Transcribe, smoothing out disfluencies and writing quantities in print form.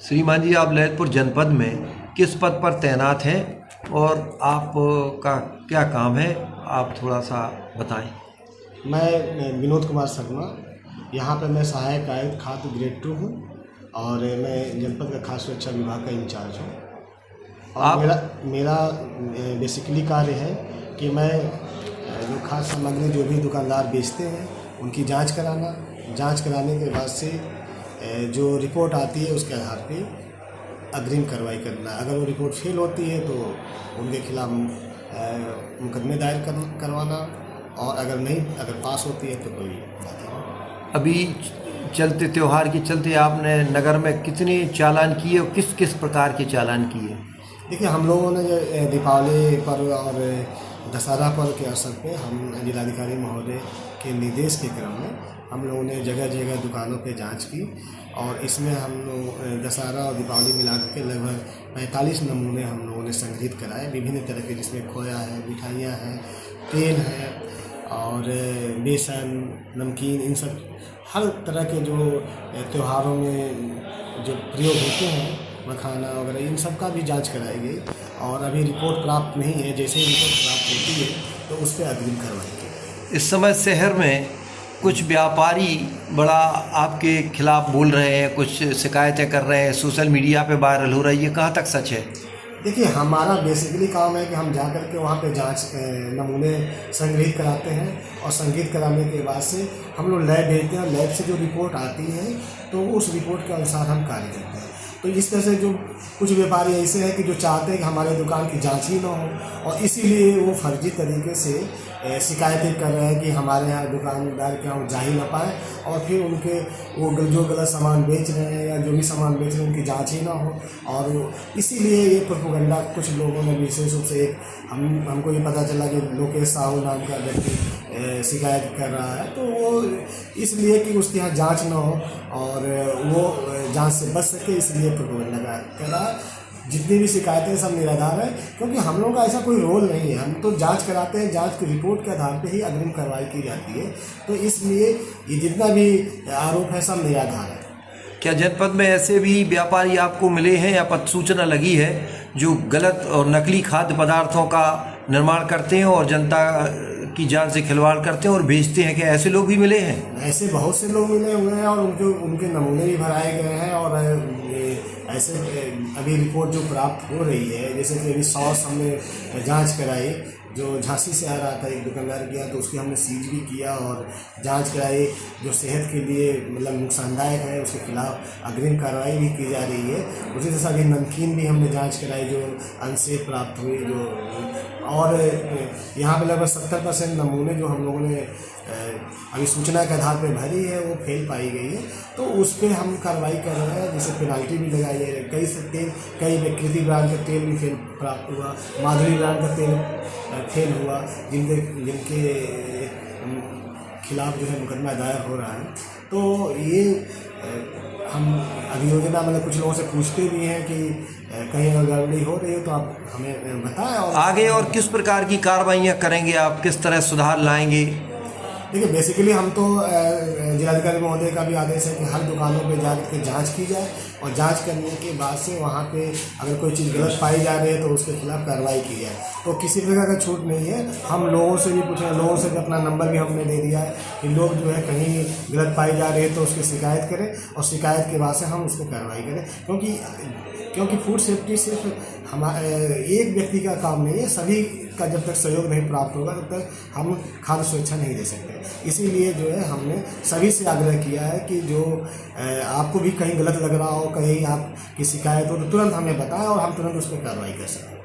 श्रीमान जी, आप ललितपुर जनपद में किस पद पर तैनात हैं और आपका क्या काम है, आप थोड़ा सा बताएं। मैं विनोद कुमार शर्मा, यहाँ पर मैं सहायक आयुक्त खाद्य ग्रेड 2 हूँ और मैं जनपद का खाद्य सुरक्षा विभाग का इंचार्ज हूँ। और मेरा बेसिकली कार्य है कि मैं जो खाद्य सामग्री जो भी दुकानदार बेचते हैं उनकी जांच कराने के बाद से जो रिपोर्ट आती है उसके आधार पे अग्रिम कार्रवाई करना। अगर वो रिपोर्ट फेल होती है तो उनके खिलाफ मुकदमे दायर करवाना, और अगर पास होती है तो कोई बात नहीं। अभी चलते त्यौहार के चलते आपने नगर में कितने चालान किए और किस किस प्रकार के चालान किए? देखिए, हम लोगों ने दीपावली पर्व और दशहरा पर्व के अवसर पे हम जिलाधिकारी महोदय के निर्देश के क्रम में हम लोगों ने जगह जगह दुकानों पे जांच की, और इसमें हम लोग दशहरा और दीपावली मिला के लगभग 45 नमूने हम लोगों ने संग्रहित कराए, विभिन्न तरह के, जिसमें खोया है, मिठाइयाँ हैं, तेल है और बेसन, नमकीन, इन सब हर तरह के जो त्योहारों में जो प्रयोग होते हैं, मखाना वगैरह, इन सब का भी जांच कराई गई। और अभी रिपोर्ट प्राप्त नहीं है, जैसे ही रिपोर्ट प्राप्त होती है तो उस पर अग्रिम कार्रवाई की। इस समय शहर में कुछ व्यापारी बड़ा आपके खिलाफ बोल रहे हैं, कुछ शिकायतें कर रहे हैं, सोशल मीडिया पे वायरल हो रही है, ये कहाँ तक सच है? देखिए, हमारा बेसिकली काम है कि हम जा कर के वहाँ पे जांच नमूने संग्रहित कराते हैं, और संग्रहित कराने के बाद से हम लोग लैब भेजते हैं, और लैब से जो रिपोर्ट आती है तो उस रिपोर्ट के अनुसार हम कार्य करते हैं। तो इस तरह से जो कुछ व्यापारी ऐसे हैं कि जो चाहते हैं कि हमारे दुकान की जांच ही ना हो, और इसीलिए वो फर्जी तरीके से शिकायतें कर रहे हैं कि हमारे यहाँ दुकानदार के यहाँ जा ही ना पाए, और फिर उनके वो जो गलत सामान बेच रहे हैं या जो भी सामान बेच रहे हैं उनकी जांच ही ना हो। और इसीलिए ये प्रोपेगेंडा कुछ लोगों ने, विशेष रूप से हमको ये पता चला कि लोकेश साहू नाम का व्यक्ति शिकायत कर रहा है, तो वो इसलिए कि उसके यहाँ जांच ना हो और वो जांच से बच सके, इसलिए प्रोपेगेंडा कर रहा है। जितनी भी शिकायतें सब निराधार है, क्योंकि हम लोगों का ऐसा कोई रोल नहीं है, हम तो जांच कराते हैं, जांच की रिपोर्ट के आधार पे ही अग्रिम कार्रवाई की जाती है। तो इसलिए ये जितना भी आरोप है सब निराधार है। क्या जनपद में ऐसे भी व्यापारी आपको मिले हैं या पद सूचना लगी है जो गलत और नकली खाद्य पदार्थों का निर्माण करते हैं और जनता की जान से खिलवाड़ करते हैं और बेचते हैं? क्या ऐसे लोग भी मिले हैं? ऐसे बहुत से लोग मिले हुए हैं और उनके नमूने भी भराए गए हैं, और ऐसे अभी रिपोर्ट जो प्राप्त हो रही है, जैसे कि अभी 100 हमने जांच कराई, जो झांसी से आ रहा था एक दुकानदार किया, तो उसकी हमने सीज भी किया और जांच कराई। जो सेहत के लिए मतलब नुकसानदायक है उसके खिलाफ अग्रिम कार्रवाई भी की जा रही है। उसी तरह से अभी नमकीन भी हमने जांच कराई जो अनसेफ प्राप्त हुई, और यहाँ पे लगभग 70% नमूने जो हम लोगों ने अभी सूचना के आधार पर भरी है वो फेल पाई गई है, तो उस पर हम कार्रवाई कर रहे हैं, जिससे पेनाल्टी भी लगाई जा रही है। कई विकृति ब्रांड का तेल भी फेल प्राप्त हुआ, माधुरी ब्रांड का तेल फेल हुआ, जिनके खिलाफ जो है मुकदमा दायर हो रहा है। तो ये हम अभियोजना मतलब कुछ लोगों से पूछते भी हैं कि कहीं अगर गड़बड़ी हो रही हो तो आप हमें बताएं, और आगे और किस प्रकार की कार्रवाइयाँ करेंगे आप, किस तरह सुधार लाएंगे? देखिए, बेसिकली हम तो जिलाधिकारी महोदय का भी आदेश है कि हर दुकानों पे जाकर के जांच की जाए, और जांच करने के बाद से वहाँ पे अगर कोई चीज़ गलत पाई जा रही है तो उसके खिलाफ कार्रवाई की जाए। तो किसी प्रकार का छूट नहीं है। हम लोगों से भी पूछे, लोगों से भी अपना नंबर भी हमने दे दिया है कि लोग जो है कहीं गलत पाई जा रही है तो उसकी शिकायत करें, और शिकायत के बाद से हम उस पर कार्रवाई करें, क्योंकि फूड सेफ्टी सिर्फ हमारे एक व्यक्ति का काम नहीं है, सभी का जब तक सहयोग नहीं प्राप्त होगा तब तक हम खाद्य सुरक्षा नहीं दे सकते। इसीलिए जो है हमने सभी से आग्रह किया है कि जो आपको भी कहीं गलत लग रहा हो, कहीं आपकी शिकायत हो, तो तुरंत हमें बताएं और हम तुरंत उस पर कार्रवाई कर सकें।